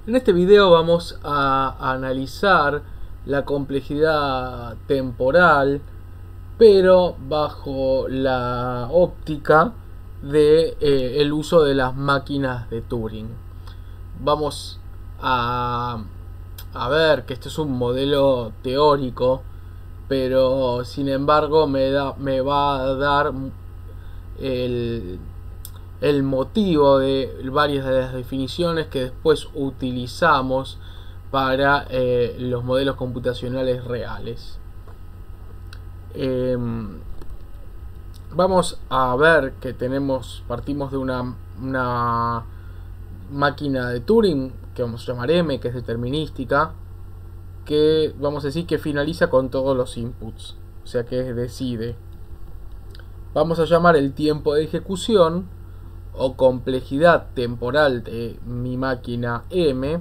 En este video vamos a analizar la complejidad temporal, pero bajo la óptica de el uso de las máquinas de Turing. Vamos a, a ver que esto es un modelo teórico, pero sin embargo me va a dar el, el motivo de varias de las definiciones que después utilizamos para los modelos computacionales reales. Vamos a ver que partimos de una máquina de Turing que vamos a llamar M, que es determinística, que vamos a decir que finaliza con todos los inputs, o sea que decide. Vamos a llamar el tiempo de ejecución o complejidad temporal de mi máquina M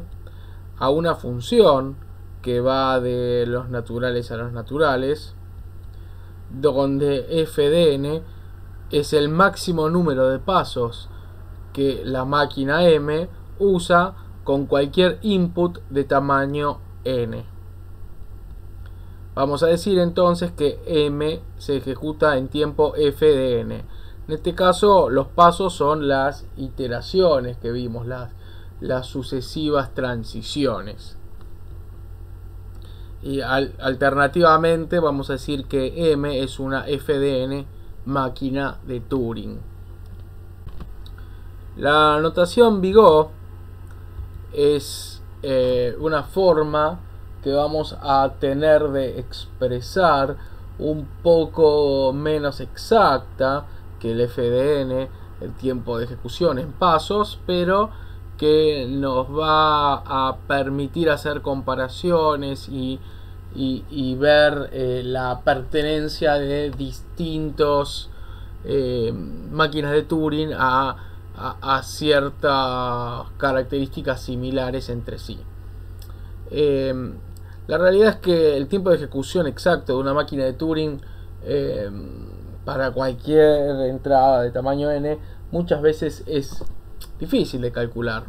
a una función que va de los naturales a los naturales, donde f de n es el máximo número de pasos que la máquina M usa con cualquier input de tamaño n. Vamos a decir entonces que M se ejecuta en tiempo f de n. En este caso los pasos son las iteraciones que vimos, las sucesivas transiciones. Y alternativamente vamos a decir que M es una f de n máquina de Turing. La notación Bigot es una forma que vamos a tener de expresar un poco menos exacta que el f de n, el tiempo de ejecución en pasos, pero que nos va a permitir hacer comparaciones y ver la pertenencia de distintos máquinas de Turing a ciertas características similares entre sí. La realidad es que el tiempo de ejecución exacto de una máquina de Turing para cualquier entrada de tamaño n muchas veces es difícil de calcular.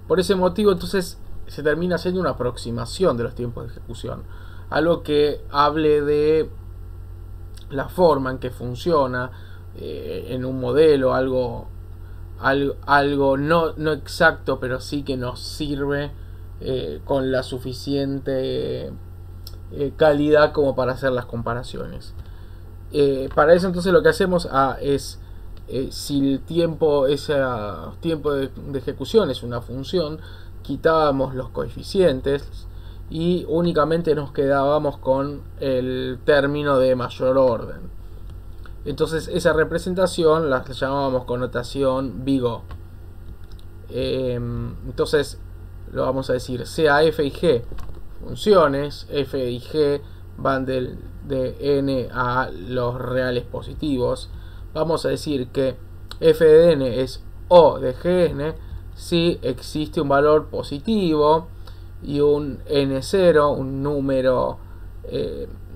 Por ese motivo entonces se termina haciendo una aproximación de los tiempos de ejecución, algo que hable de la forma en que funciona en un modelo, algo no exacto, pero sí que nos sirve con la suficiente calidad como para hacer las comparaciones. Para eso entonces lo que hacemos es si el tiempo de ejecución es una función, quitábamos los coeficientes y únicamente nos quedábamos con el término de mayor orden. Entonces esa representación la llamábamos con notación Bigot. Entonces lo vamos a decir sea f y g funciones, f y g van de n a los reales positivos. Vamos a decir que f de n es o de gn si existe un valor positivo y un n0, un número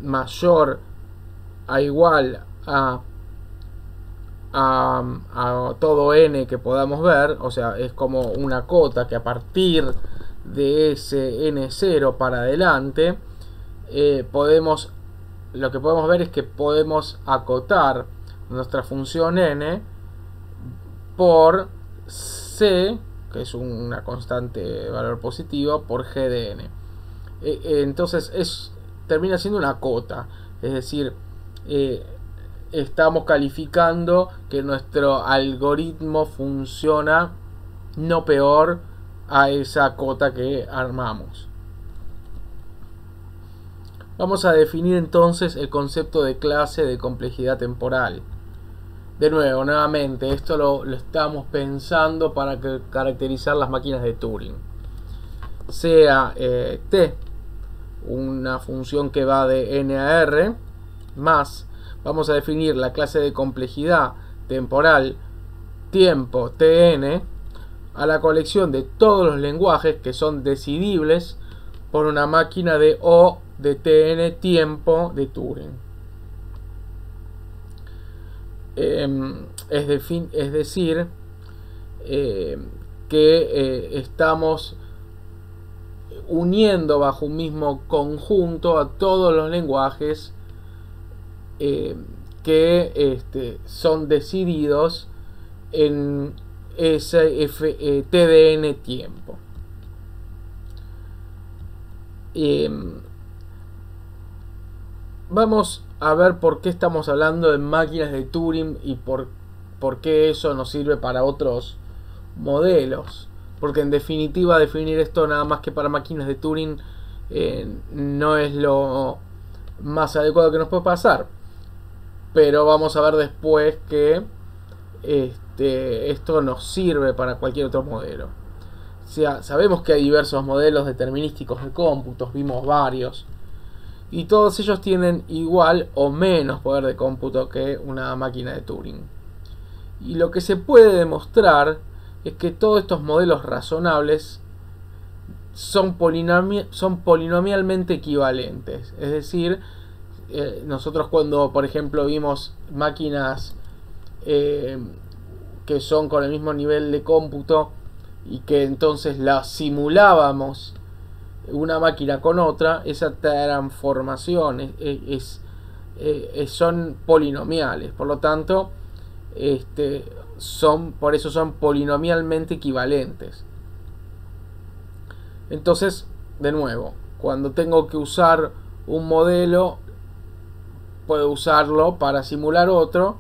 mayor a igual a todo n que podamos ver, o sea, es como una cota que a partir de ese n0 para adelante lo que podemos ver es que podemos acotar nuestra función n por c, que es una constante de valor positivo, por g de n. Entonces termina siendo una cota, es decir, estamos calificando que nuestro algoritmo funciona no peor a esa cota que armamos. Vamos a definir entonces el concepto de clase de complejidad temporal. De nuevo, nuevamente, esto lo estamos pensando para caracterizar las máquinas de Turing. Sea t una función que va de n a r, más vamos a definir la clase de complejidad temporal tiempo tn a la colección de todos los lenguajes que son decidibles por una máquina de O de tn tiempo de Turing. Es decir, que estamos uniendo bajo un mismo conjunto a todos los lenguajes que son decididos en ese TDN tiempo. Vamos a ver por qué estamos hablando de máquinas de Turing y por qué eso nos sirve para otros modelos. Porque en definitiva definir esto nada más que para máquinas de Turing no es lo más adecuado que nos puede pasar. Pero vamos a ver después que esto nos sirve para cualquier otro modelo. O sea, sabemos que hay diversos modelos determinísticos de cómputos, vimos varios. Y todos ellos tienen igual o menos poder de cómputo que una máquina de Turing. Y lo que se puede demostrar es que todos estos modelos razonables son polinomialmente equivalentes. Es decir, nosotros cuando por ejemplo vimos máquinas que son con el mismo nivel de cómputo y que entonces las simulábamos una máquina con otra, esa transformación son polinomiales, por lo tanto por eso son polinomialmente equivalentes. Entonces, de nuevo, cuando tengo que usar un modelo, puedo usarlo para simular otro,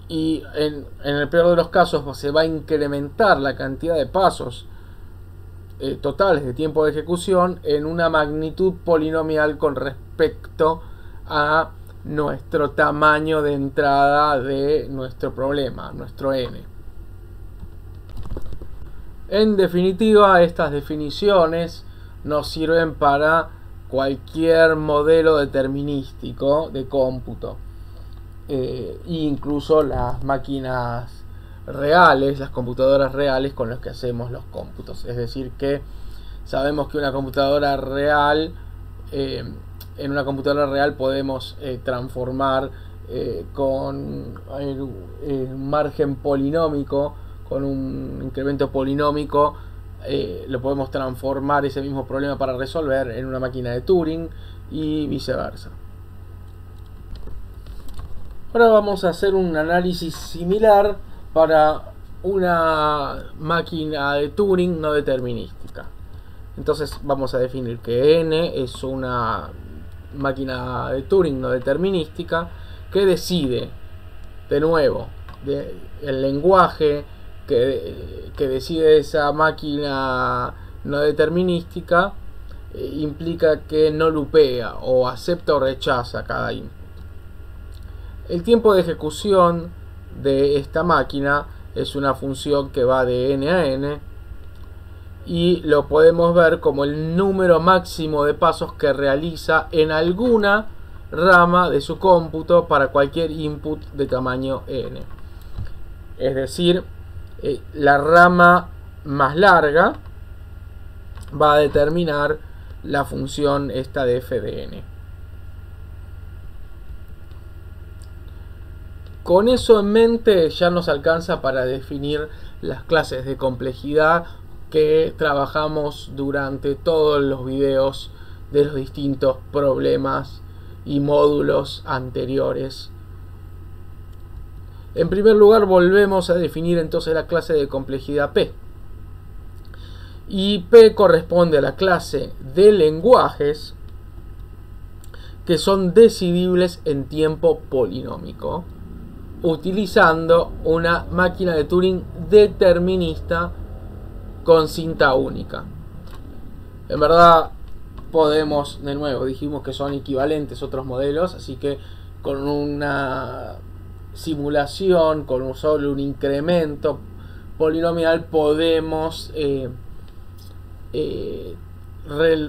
y en el peor de los casos se va a incrementar la cantidad de pasos totales de tiempo de ejecución en una magnitud polinomial con respecto a nuestro tamaño de entrada de nuestro problema, nuestro n. En definitiva, estas definiciones nos sirven para cualquier modelo determinístico de cómputo, incluso las máquinas reales, las computadoras reales con las que hacemos los cómputos. Es decir, que sabemos que una computadora real, en una computadora real podemos transformar con un margen polinómico, con un incremento polinómico, lo podemos transformar ese mismo problema para resolver en una máquina de Turing y viceversa. Ahora vamos a hacer un análisis similar para una máquina de Turing no determinística. Entonces vamos a definir que n es una máquina de Turing no determinística que decide, de nuevo, el lenguaje que decide esa máquina no determinística implica que no lupea o acepta o rechaza cada input. El tiempo de ejecución de esta máquina es una función que va de n a n y lo podemos ver como el número máximo de pasos que realiza en alguna rama de su cómputo para cualquier input de tamaño n. Es decir, la rama más larga va a determinar la función esta de f de n. Con eso en mente ya nos alcanza para definir las clases de complejidad que trabajamos durante todos los videos de los distintos problemas y módulos anteriores. En primer lugar, volvemos a definir entonces la clase de complejidad P. Y P corresponde a la clase de lenguajes que son decidibles en tiempo polinómico, utilizando una máquina de Turing determinista con cinta única. En verdad podemos, de nuevo, dijimos que son equivalentes otros modelos, así que con una simulación, con solo un incremento polinomial podemos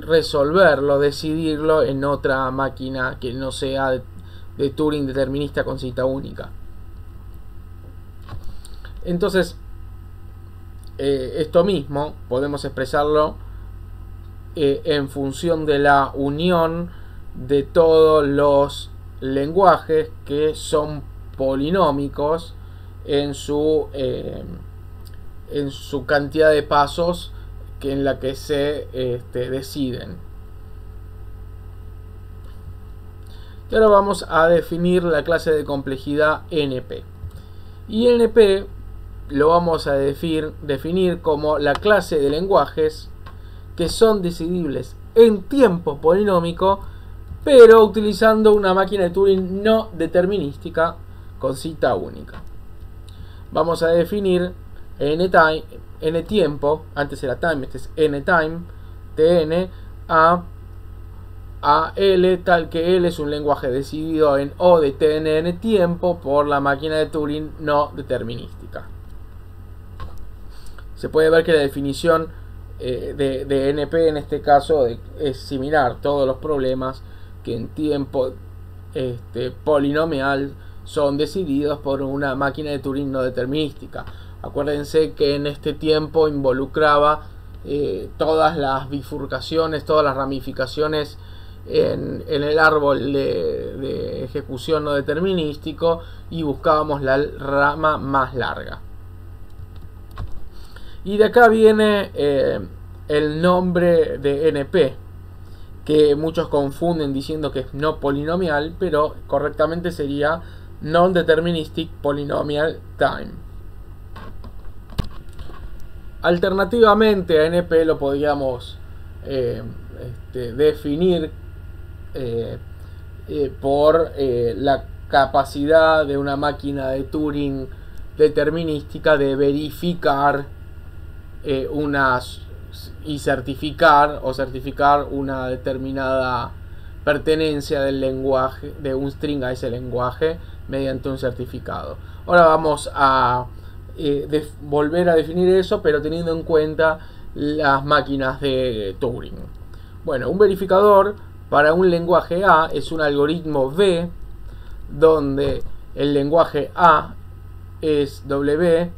resolverlo, decidirlo en otra máquina que no sea de Turing determinista con cinta única. Entonces, esto mismo podemos expresarlo en función de la unión de todos los lenguajes que son polinómicos en su en su cantidad de pasos en la que se deciden. Y ahora vamos a definir la clase de complejidad NP. Y NP lo vamos a definir como la clase de lenguajes que son decidibles en tiempo polinómico, pero utilizando una máquina de Turing no determinística con cita única. Vamos a definir n tiempo, antes era time, este es n time, tn, a L, tal que L es un lenguaje decidido en O de tnn tiempo por la máquina de Turing no determinística. Se puede ver que la definición de NP en este caso es similar. Todos los problemas que en tiempo polinomial son decididos por una máquina de Turing no determinística. Acuérdense que en este tiempo involucraba todas las bifurcaciones, todas las ramificaciones en el árbol de ejecución no determinístico, y buscábamos la rama más larga. Y de acá viene el nombre de NP, que muchos confunden diciendo que es no polinomial, pero correctamente sería Non-Deterministic Polynomial Time. Alternativamente a NP lo podríamos definir por la capacidad de una máquina de Turing determinística de verificar y certificar una determinada pertenencia del lenguaje, de un string a ese lenguaje, mediante un certificado. Ahora vamos a volver a definir eso, pero teniendo en cuenta las máquinas de Turing. Bueno, un verificador para un lenguaje A es un algoritmo V, donde el lenguaje A es W,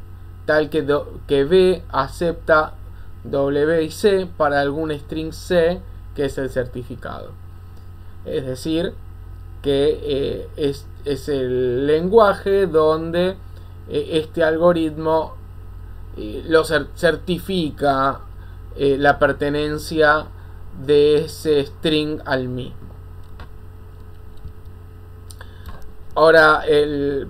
tal que B acepta W y C para algún string C, que es el certificado. Es decir, que es el lenguaje donde este algoritmo lo certifica la pertenencia de ese string al mismo. Ahora,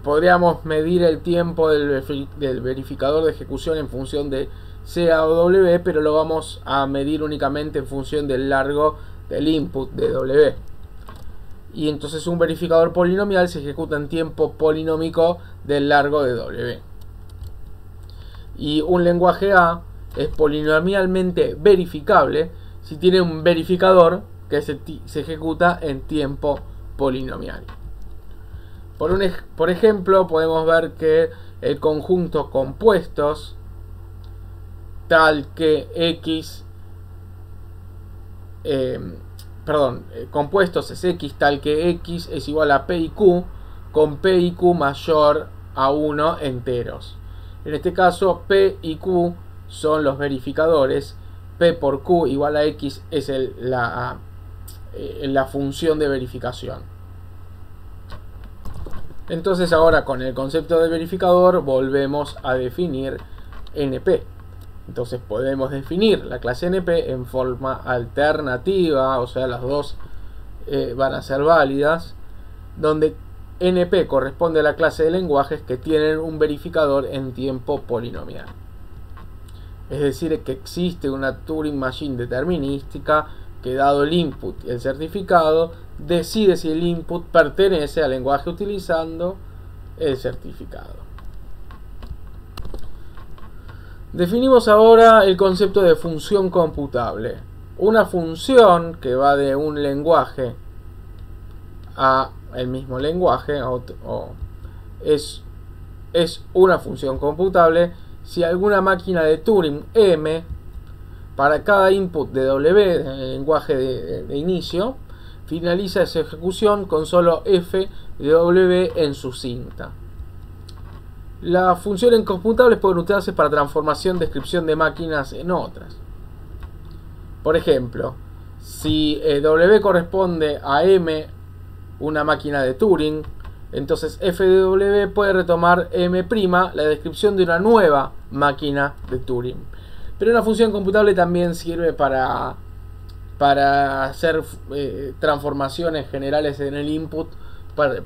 podríamos medir el tiempo del verificador de ejecución en función de C o W, pero lo vamos a medir únicamente en función del largo del input de W. Y entonces un verificador polinomial se ejecuta en tiempo polinómico del largo de W. Y un lenguaje A es polinomialmente verificable si tiene un verificador que se ejecuta en tiempo polinomial. Por ejemplo, podemos ver que el conjunto compuestos tal que X compuestos es X tal que X es igual a P y Q, con P y Q mayor a 1 enteros. En este caso, P y Q son los verificadores. P por Q igual a X es la función de verificación. Entonces ahora, con el concepto de verificador, volvemos a definir NP. Entonces podemos definir la clase NP en forma alternativa, o sea, las dos van a ser válidas, donde NP corresponde a la clase de lenguajes que tienen un verificador en tiempo polinomial. Es decir, que existe una Turing Machine determinística que, dado el input y el certificado, decide si el input pertenece al lenguaje utilizando el certificado. Definimos ahora el concepto de función computable. Una función que va de un lenguaje a el mismo lenguaje es una función computable si alguna máquina de Turing M, para cada input de W, el lenguaje de inicio, finaliza esa ejecución con solo f de W en su cinta. Las funciones computables pueden utilizarse para transformación, descripción de máquinas en otras. Por ejemplo, si W corresponde a M, una máquina de Turing, Entonces FW puede retomar M', la descripción de una nueva máquina de Turing. Pero una función computable también sirve para hacer transformaciones generales en el input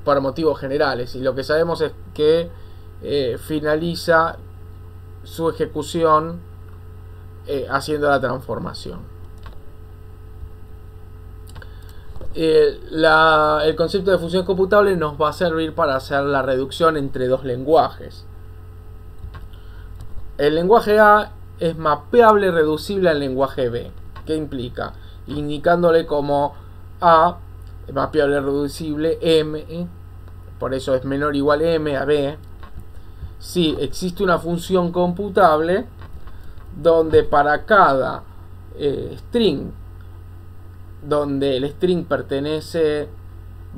para motivos generales. Y lo que sabemos es que finaliza su ejecución haciendo la transformación. El concepto de función computable nos va a servir para hacer la reducción entre dos lenguajes. El lenguaje A es mapeable y reducible al lenguaje B. ¿Qué implica? Indicándole como A mapeable y reducible M, por eso es menor o igual M a B, si existe una función computable donde para cada string, donde el string pertenece,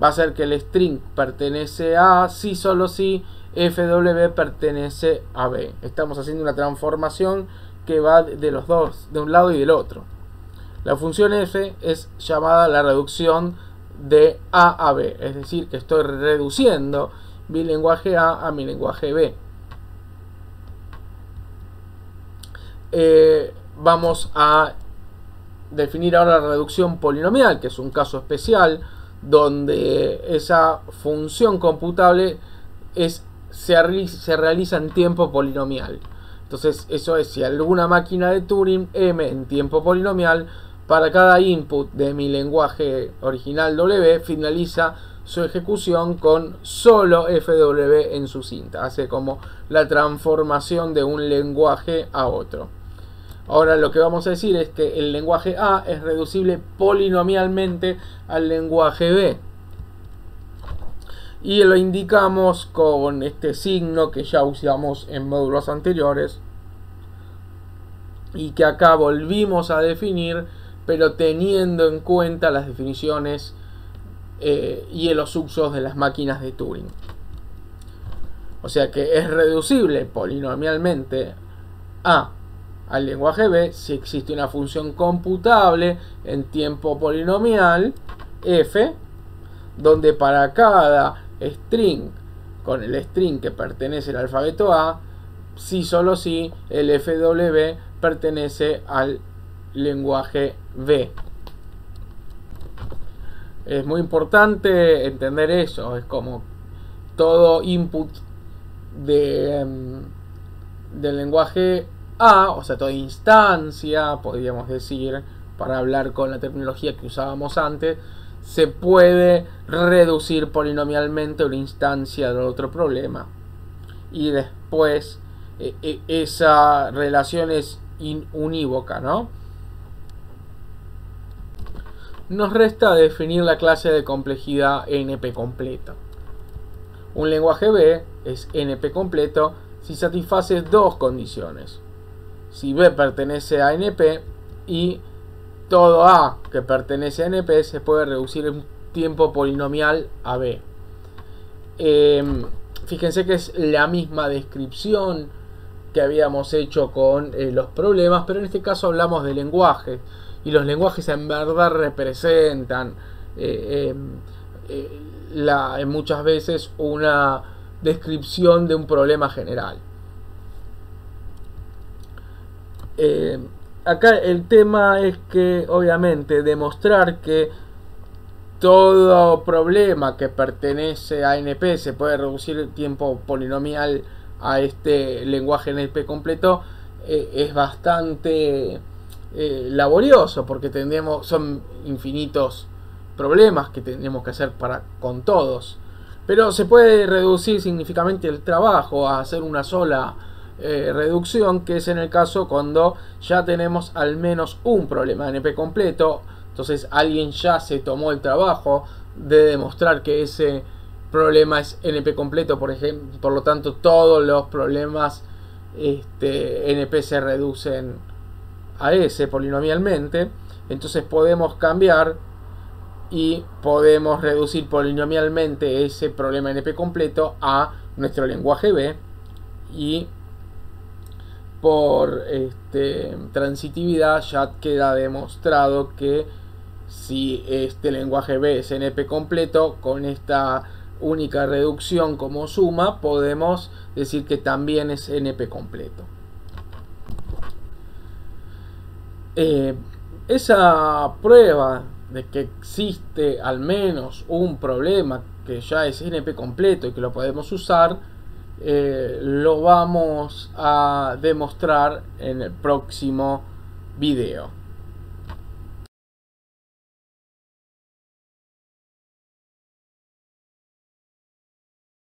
va a ser que el string pertenece a, si solo si FW pertenece a B. Estamos haciendo una transformación que va de los dos, de un lado y del otro. La función F es llamada la reducción de A a B, es decir, que estoy reduciendo mi lenguaje A a mi lenguaje B. Vamos a definir ahora la reducción polinomial, que es un caso especial donde esa función computable se realiza en tiempo polinomial. Entonces eso es, si alguna máquina de Turing M en tiempo polinomial, para cada input de mi lenguaje original W finaliza su ejecución con solo FW en su cinta. Hace como la transformación de un lenguaje a otro. Ahora lo que vamos a decir es que el lenguaje A es reducible polinomialmente al lenguaje B. Y lo indicamos con este signo que ya usamos en módulos anteriores y que acá volvimos a definir, pero teniendo en cuenta las definiciones y los usos de las máquinas de Turing. O sea que es reducible polinomialmente A al lenguaje B si existe una función computable en tiempo polinomial F, donde para cada string con el string que pertenece al alfabeto A, si solo si el FW pertenece al lenguaje B. Es muy importante entender eso. Es como todo input del lenguaje A, o sea, toda instancia, podríamos decir, para hablar con la terminología que usábamos antes, se puede reducir polinomialmente una instancia del otro problema. Y después esa relación es unívoca, ¿no? Nos resta definir la clase de complejidad NP completo. Un lenguaje B es NP completo si satisface dos condiciones. Si B pertenece a NP y todo A que pertenece a NP se puede reducir en tiempo polinomial a B. Fíjense que es la misma descripción que habíamos hecho con los problemas, pero en este caso hablamos de lenguajes. Y los lenguajes en verdad representan muchas veces una descripción de un problema general. Acá el tema es que obviamente demostrar que todo problema que pertenece a NP se puede reducir el tiempo polinomial a este lenguaje NP completo es bastante laborioso, porque son infinitos problemas que tenemos que hacer con todos, pero se puede reducir significativamente el trabajo a hacer una sola reducción, que es en el caso cuando ya tenemos al menos un problema NP completo. Entonces alguien ya se tomó el trabajo de demostrar que ese problema es NP completo, por ejemplo, por lo tanto todos los problemas NP se reducen a ese polinomialmente. Entonces podemos cambiar y podemos reducir polinomialmente ese problema NP completo a nuestro lenguaje B, y por transitividad ya queda demostrado que si este lenguaje B es NP completo, con esta única reducción como suma, podemos decir que también es NP completo. Esa prueba de que existe al menos un problema que ya es NP completo y que lo podemos usar, lo vamos a demostrar en el próximo video.